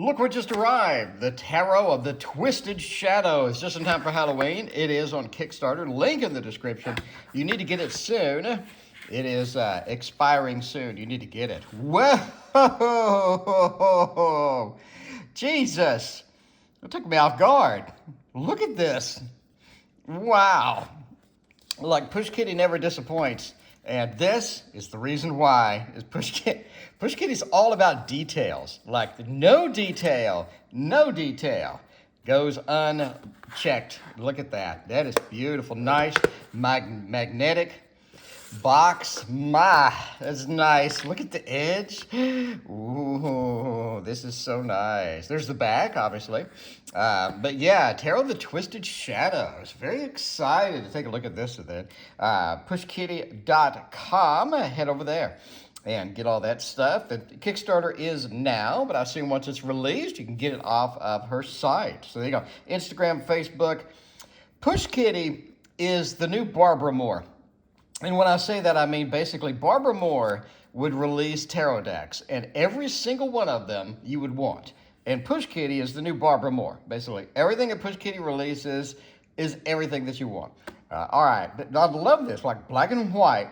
Look what just arrived. The Tarot of the Twisted Shadows. Just in time for Halloween. It is on Kickstarter. Link in the description. You need to get it soon. It is expiring soon. You need to get it. Whoa! Jesus! It took me off guard. Look at this. Wow. Like, Push Kitty never disappoints. And this is the reason why. Is Push Kitty's all about details. Like, no detail goes unchecked. Look at that. That is beautiful. Nice magnetic box. That's nice. Look at the edge. Ooh, this is so nice. There's the back, obviously. But yeah, Tarot of the Twisted Shadows. Very excited to take a look at this then. Pushkitty.com. Head over there and get all that stuff. The Kickstarter is now, but I assume once it's released, you can get it off of her site. So there you go. Instagram, Facebook. Push Kitty is the new Barbara Moore. And when I say that, I mean basically Barbara Moore would release tarot decks, and every single one of them you would want. And Push Kitty is the new Barbara Moore. Basically, everything that Push Kitty releases is everything that you want. All right, but I love this, like black and white,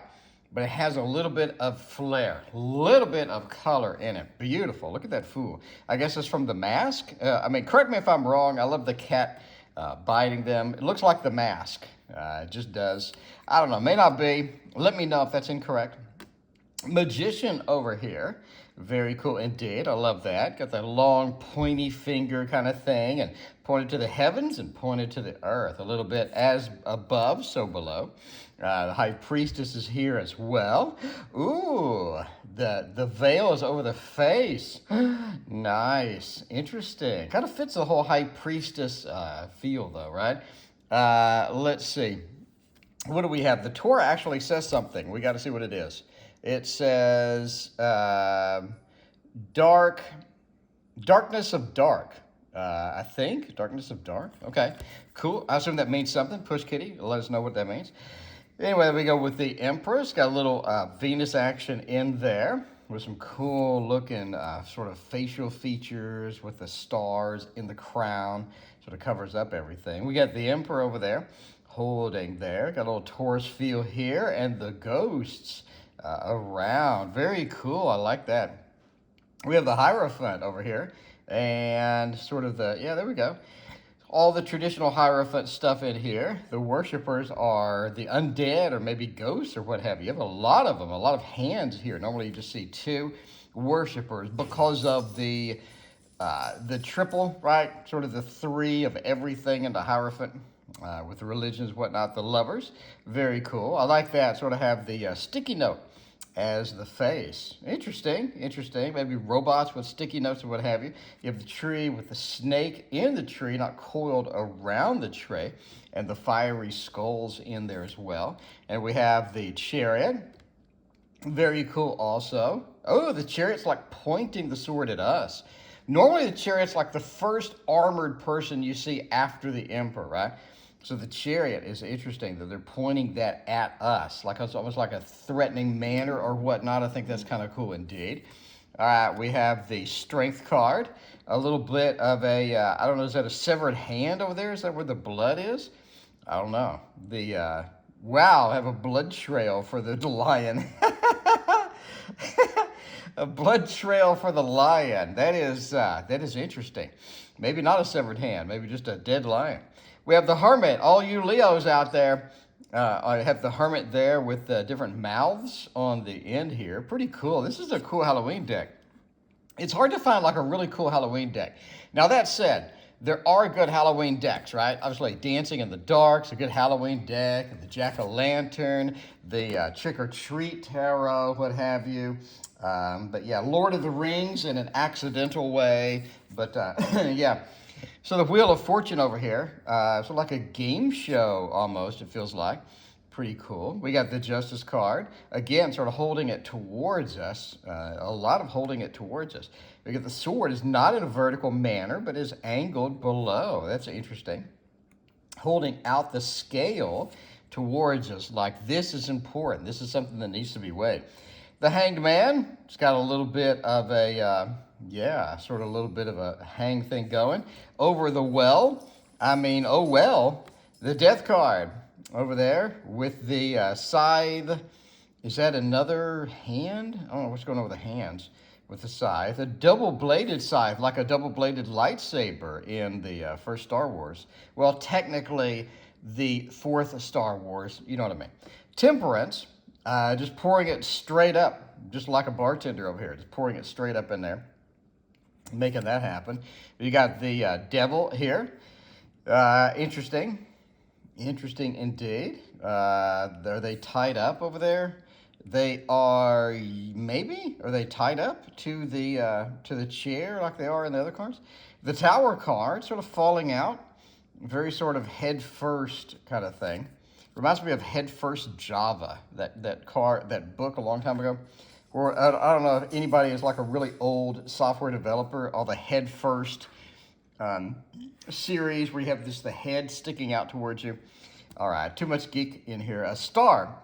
but it has a little bit of flair, a little bit of color in it. Beautiful. Look at that fool. I guess it's from The Mask. I mean, correct me if I'm wrong. I love the cat biting them. It looks like The Mask. It just does. I don't know. May not be. Let me know if that's incorrect. Magician over here. Very cool indeed. I love that. Got that long, pointy finger kind of thing, and pointed to the heavens and pointed to the earth. A little bit as above, so below. The High Priestess is here as well. Ooh, the veil is over the face. Nice. Interesting. Kind of fits the whole High Priestess feel, though, right? Let's see. What do we have? The Torah actually says something. We got to see what it is. It says darkness of dark. I think darkness of dark. Okay, cool. I assume that means something. Push Kitty, let us know what that means. Anyway, we go with the Empress. Got a little Venus action in there with some cool looking sort of facial features with the stars in the crown. Sort of covers up everything. We got the Emperor over there holding there. Got a little Taurus feel here, and the ghosts around. Very cool. I like that. We have the Hierophant over here, and sort of the, yeah, there we go. All the traditional Hierophant stuff in here. The worshipers are the undead or maybe ghosts or what have you. You have a lot of them, a lot of hands here. Normally you just see two worshipers because of the triple, right? Sort of the three of everything in the Hierophant with the religions, whatnot, the lovers. Very cool. I like that. Sort of have the sticky note as the face. Interesting. Maybe robots with sticky notes or what have you. You have the tree with the snake in the tree, not coiled around the tree, and the fiery skulls in there as well. And we have the chariot. Very cool also. Oh, the chariot's like pointing the sword at us. Normally the chariot's like the first armored person you see after the emperor, right? So the chariot is interesting that they're pointing that at us, like it's almost like a threatening manner or whatnot. I think that's kind of cool indeed. All right, we have the strength card, a little bit of a, I don't know, is that a severed hand over there? Is that where the blood is? I don't know. The, wow, I have a blood trail for the lion. A blood trail for the lion. That is interesting. Maybe not a severed hand, maybe just a dead lion. We have the Hermit. All you Leos out there, I have the Hermit there with different mouths on the end here. Pretty cool. This is a cool Halloween deck. It's hard to find like a really cool Halloween deck. Now that said, there are good Halloween decks, right? Obviously, Dancing in the Dark's a good Halloween deck. The Jack-o'-lantern, the Trick or Treat Tarot, what have you. But yeah, Lord of the Rings in an accidental way. But yeah. So the Wheel of Fortune over here, so like a game show almost, it feels like. Pretty cool. We got the Justice card. Again, sort of holding it towards us. A lot of holding it towards us. We get the sword is not in a vertical manner, but is angled below. That's interesting. Holding out the scale towards us, like this is important. This is something that needs to be weighed. The Hanged Man, it's got a little bit of a yeah, sort of a little bit of a hang thing going. Over the well, I mean, oh well, the death card over there with the scythe. Is that another hand? I don't know what's going on with the hands with the scythe. A double-bladed scythe, like a double-bladed lightsaber in the first Star Wars. Well, technically, the fourth Star Wars, you know what I mean. Temperance, just pouring it straight up, just like a bartender over here, just pouring it straight up in there, making that happen. You got the devil here. Interesting. Interesting indeed. Are they tied up over there? They are, maybe? Are they tied up to the chair like they are in the other cards? The Tower card sort of falling out. Very sort of head first kind of thing. Reminds me of Head First Java, that book a long time ago. Or I don't know if anybody is like a really old software developer, all the Head First series where you have the head sticking out towards you. All right, too much geek in here. A star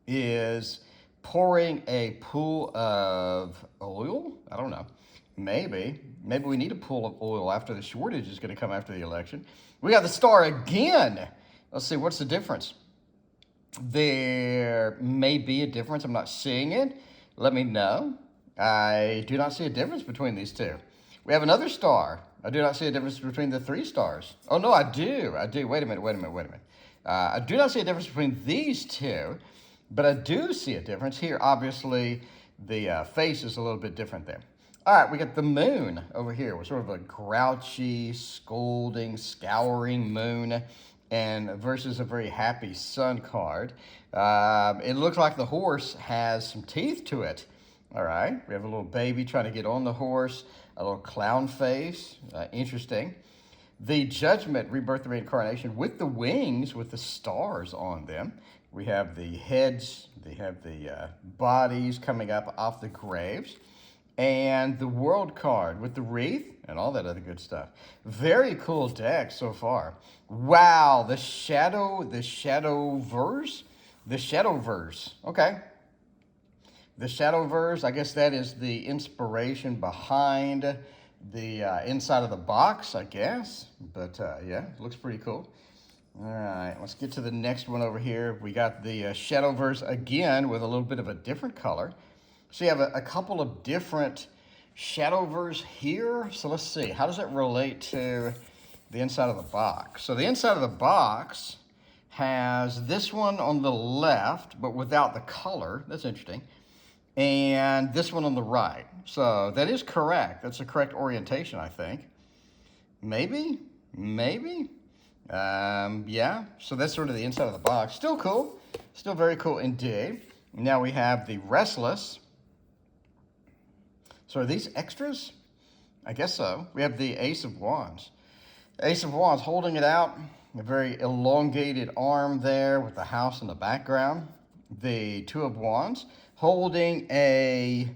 is pouring a pool of oil. I don't know. Maybe we need a pool of oil after the shortage is going to come after the election. We got the star again. Let's see, what's the difference? There may be a difference. I'm not seeing it. Let me know. I do not see a difference between these two. We have another star. I do not see a difference between the three stars. Oh, no, I do. Wait a minute. I do not see a difference between these two, but I do see a difference here. Obviously, the face is a little bit different there. All right, we got the moon over here. We're sort of a grouchy, scolding, scouring moon, and versus a very happy sun card. It looks like the horse has some teeth to it. All right, we have a little baby trying to get on the horse, a little clown face. Interesting. The Judgment, Rebirth and Reincarnation with the wings, with the stars on them. We have the heads, they have the bodies coming up off the graves. And the World card with the wreath and all that other good stuff. Very cool deck so far. Wow, the Shadowverse. Okay. The Shadowverse, I guess that is the inspiration behind the inside of the box, I guess. But yeah, it looks pretty cool. All right, let's get to the next one over here. We got the Shadowverse again with a little bit of a different color. So you have a couple of different Shadowverse here. So let's see, how does it relate to the inside of the box? So the inside of the box has this one on the left, but without the color. That's interesting. And this one on the right. So that is correct. That's the correct orientation, I think. Maybe. Yeah, so that's sort of the inside of the box. Still cool. Still very cool indeed. Now we have the Restless. So are these extras? I guess so. We have the Ace of Wands. Ace of Wands holding it out. A very elongated arm there with the house in the background. The Two of Wands holding a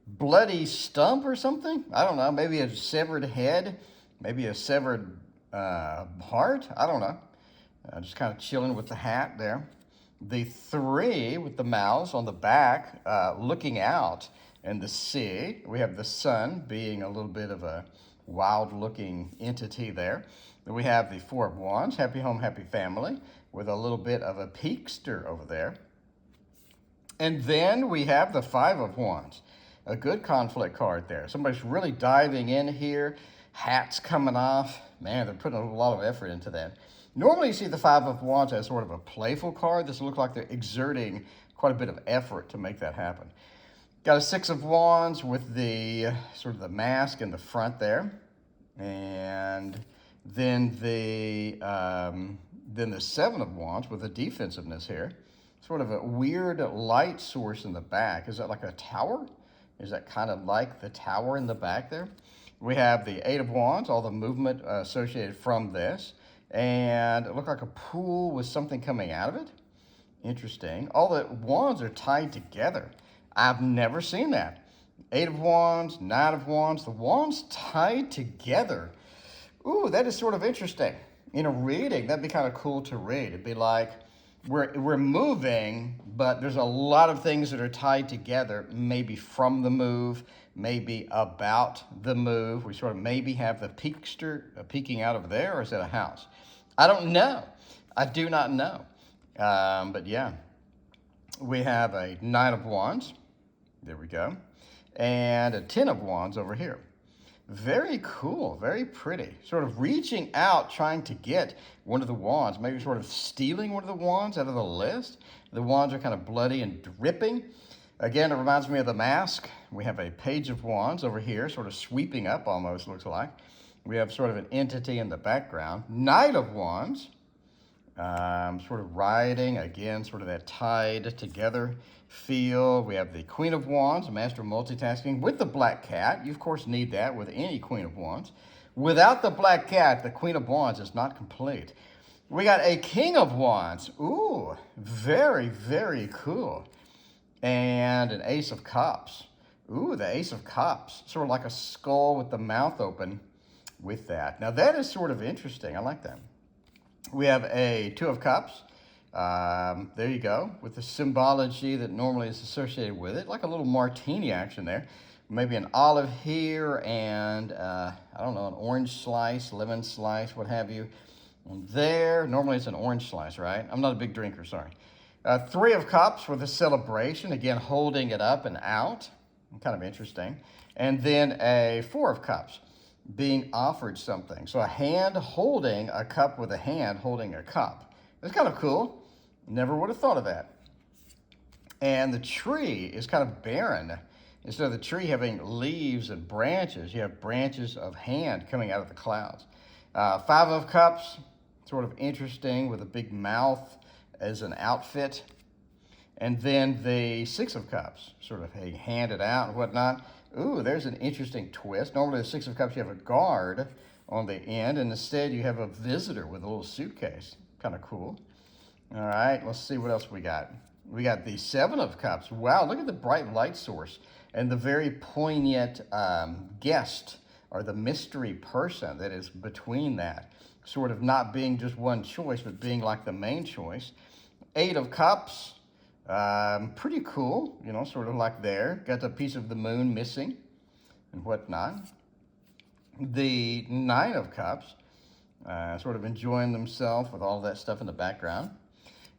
bloody stump or something. I don't know. Maybe a severed head. Maybe a severed heart. I don't know. Just kind of chilling with the hat there. The Three with the mouths on the back looking out. And the sea, we have the sun being a little bit of a wild-looking entity there. Then we have the Four of Wands, happy home, happy family, with a little bit of a peekster over there. And then we have the Five of Wands, a good conflict card there. Somebody's really diving in here, hats coming off. Man, they're putting a lot of effort into that. Normally you see the Five of Wands as sort of a playful card. This looks like they're exerting quite a bit of effort to make that happen. Got a Six of Wands with the sort of the mask in the front there. And then the Seven of Wands with the defensiveness here. Sort of a weird light source in the back. Is that like a tower? Is that kind of like the tower in the back there? We have the Eight of Wands, all the movement associated from this. And it looked like a pool with something coming out of it. Interesting. All the wands are tied together. I've never seen that. Eight of Wands, Nine of Wands, the wands tied together. Ooh, that is sort of interesting. In a reading, that'd be kind of cool to read. It'd be like, we're moving, but there's a lot of things that are tied together, maybe from the move, maybe about the move. We sort of maybe have the peekster peeking out of there, or is that a house? I don't know. I do not know. But yeah, we have a Knight of Wands. There we go. And a Ten of Wands over here. Very cool, very pretty. Sort of reaching out, trying to get one of the wands, maybe sort of stealing one of the wands out of the list. The wands are kind of bloody and dripping. Again, it reminds me of the mask. We have a Page of Wands over here, sort of sweeping up almost, looks like. We have sort of an entity in the background. Knight of Wands, sort of riding, again, sort of that tied together feel. We have the Queen of Wands, Master of Multitasking, with the Black Cat. You, of course, need that with any Queen of Wands. Without the Black Cat, the Queen of Wands is not complete. We got a King of Wands. Ooh, very, very cool. And an Ace of Cups. Ooh, the Ace of Cups. Sort of like a skull with the mouth open with that. Now, that is sort of interesting. I like that. We have a Two of Cups. There you go, with the symbology that normally is associated with it, like a little martini action there. Maybe an olive here and, I don't know, an orange slice, lemon slice, what have you. And there, normally it's an orange slice, right? I'm not a big drinker, sorry. Three of Cups with a celebration, again, holding it up and out. Kind of interesting. And then a Four of Cups, being offered something. So a hand holding a cup with a hand holding a cup. It's kind of cool. Never would have thought of that. And the tree is kind of barren. Instead of the tree having leaves and branches, you have branches of hand coming out of the clouds. Five of Cups, sort of interesting with a big mouth as an outfit. And then the Six of Cups, sort of handed out and whatnot. Ooh, there's an interesting twist. Normally the Six of Cups, you have a guard on the end, and instead you have a visitor with a little suitcase. Kind of cool. All right, let's see what else we got. We got the Seven of Cups. Wow, look at the bright light source and the very poignant guest or the mystery person that is between that. Sort of not being just one choice, but being like the main choice. Eight of Cups. Pretty cool, you know, sort of like there. Got a piece of the moon missing and whatnot. The Nine of Cups, sort of enjoying themselves with all that stuff in the background.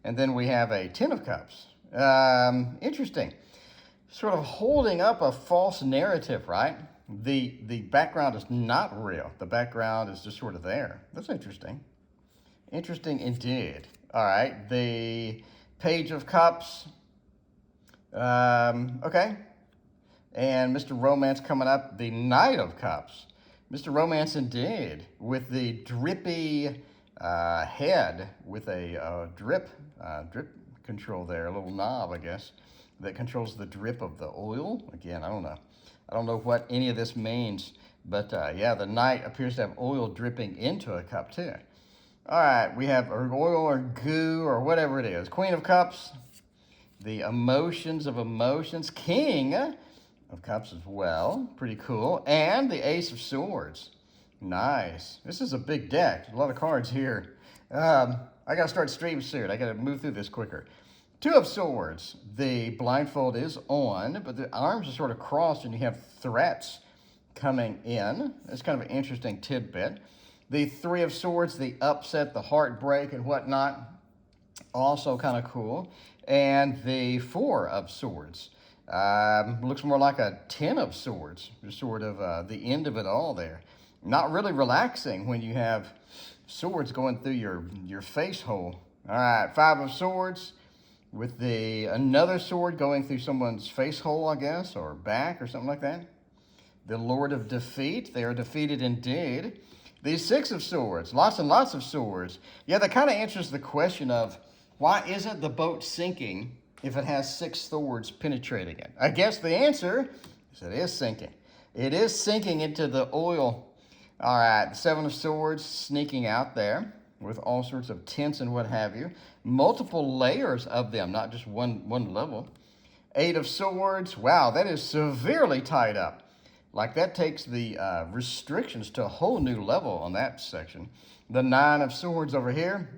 And then we have a Ten of Cups. Interesting. Sort of holding up a false narrative, right? The background is not real. The background is just sort of there. That's interesting. Interesting indeed. All right, the Page of Cups. Okay. And Mr. Romance coming up, the Knight of Cups. Mr. Romance indeed, with the drippy head with a drip control there, a little knob, I guess, that controls the drip of the oil. Again, I don't know. I don't know what any of this means, but yeah, the Knight appears to have oil dripping into a cup too. All right, we have oil or goo or whatever it is. Queen of Cups, the emotions of emotions. King of Cups as well, pretty cool. And the Ace of Swords. Nice. This is a big deck. A lot of cards here. I got to start stream soon. I got to move through this quicker. Two of Swords. The blindfold is on, but the arms are sort of crossed and you have threats coming in. That's kind of an interesting tidbit. The Three of Swords, the upset, the heartbreak and whatnot. Also kind of cool. And the Four of Swords. Looks more like a Ten of Swords. Just sort of the end of it all there. Not really relaxing when you have swords going through your face hole. All right, Five of Swords with another sword going through someone's face hole, I guess, or back or something like that. The Lord of Defeat, they are defeated indeed. The Six of Swords, lots and lots of swords. Yeah, that kind of answers the question of why isn't the boat sinking if it has six swords penetrating it? I guess the answer is it is sinking. It is sinking into the oil. All right, the Seven of Swords sneaking out there with all sorts of tints and what have you. Multiple layers of them, not just one level. Eight of Swords, wow, that is severely tied up. Like that takes the restrictions to a whole new level on that section. The Nine of Swords over here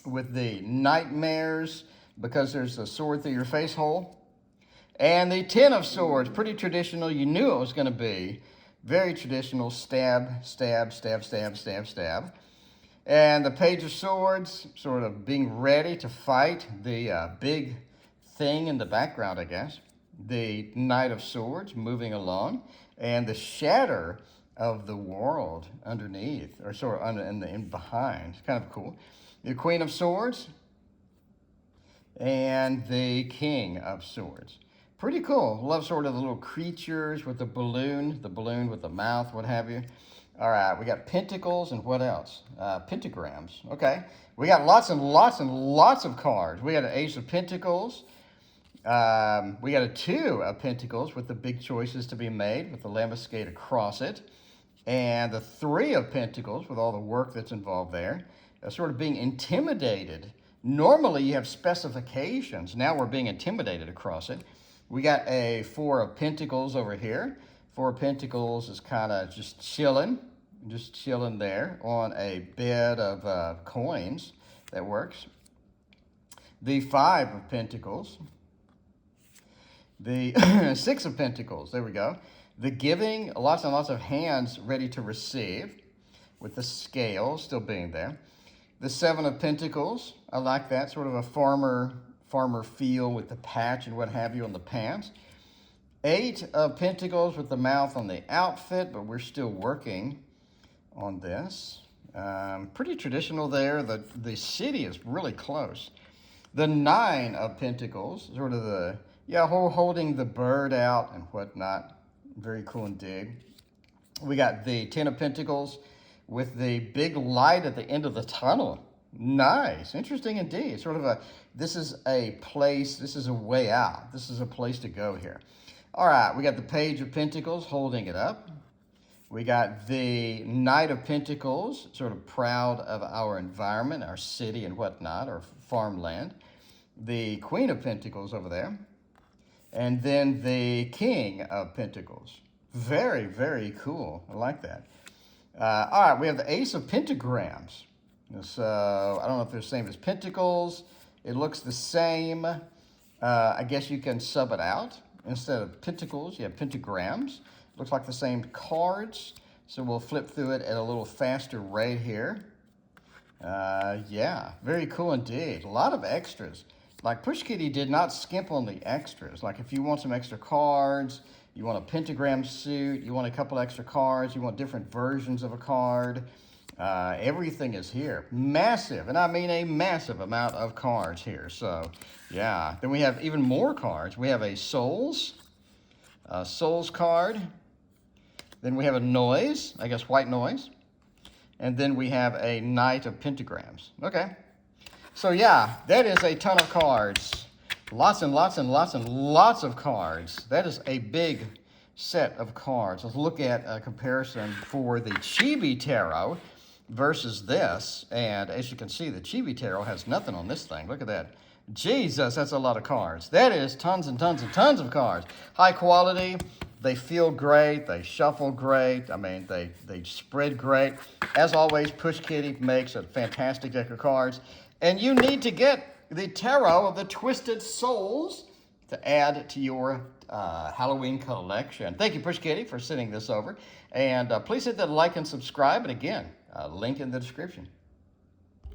with the nightmares because there's a sword through your face hole. And the Ten of Swords, pretty traditional. You knew it was going to be very traditional. Stab, stab, stab, stab, stab, stab. And the Page of Swords, sort of being ready to fight the big thing in the background, I guess. The Knight of Swords moving along. And the shatter of the world underneath, or sort of in behind. It's kind of cool. The Queen of Swords and the King of Swords. Pretty cool. Love sort of the little creatures with the balloon with the mouth, what have you. All right, we got Pentacles and what else? Pentagrams. Okay, we got lots and lots and lots of cards. We got an Ace of Pentacles. We got a Two of Pentacles with the big choices to be made with the Lambuscade across it. And the Three of Pentacles with all the work that's involved there. Sort of being intimidated. Normally you have specifications. Now we're being intimidated across it. We got a Four of Pentacles over here. Four of Pentacles is kind of just chilling there on a bed of coins. That works. The Five of Pentacles. The Six of Pentacles, there we go. The Giving, lots and lots of hands ready to receive with the scale still being there. The Seven of Pentacles, I like that, sort of a farmer feel with the patch and what have you on the pants. Eight of Pentacles with the mouth on the outfit, but we're still working on this. Pretty traditional there. The city is really close. The Nine of Pentacles, sort of the, holding the bird out and whatnot. Very cool indeed. We got the Ten of Pentacles with the big light at the end of the tunnel. Nice. Interesting indeed. Sort of this is a place, this is a way out. This is a place to go here. All right, we got the Page of Pentacles holding it up. We got the Knight of Pentacles, sort of proud of our environment, our city and whatnot, our farmland. The Queen of Pentacles over there. And then the King of Pentacles. Very, very cool. I like that. All right, we have the Ace of Pentagrams. So I don't know if they're the same as Pentacles. It looks the same. I guess you can sub it out. Instead of Pentacles, you have Pentagrams. Looks like the same cards. So we'll flip through it at a little faster rate here. Yeah, very cool indeed. A lot of extras. Like Push Kitty did not skimp on the extras. Like if you want some extra cards, you want a pentagram suit, you want a couple extra cards, you want different versions of a card, everything is here. Massive, and I mean a massive amount of cards here. So yeah, then we have even more cards. We have a Souls card. Then we have a Noise, I guess white noise. And then we have a Knight of Pentagrams. Okay. So yeah, that is a ton of cards. Lots and lots and lots and lots of cards. That is a big set of cards. Let's look at a comparison for the Chibi Tarot versus this. And as you can see, the Chibi Tarot has nothing on this thing. Look at that. Jesus, that's a lot of cards. That is tons and tons and tons of cards. High quality. They feel great. They shuffle great. I mean, they spread great. As always, Push Kitty makes a fantastic deck of cards. And you need to get the Tarot of the Twisted Souls to add to your Halloween collection. Thank you, Push Kitty, for sending this over. And please hit that like and subscribe. And again, link in the description.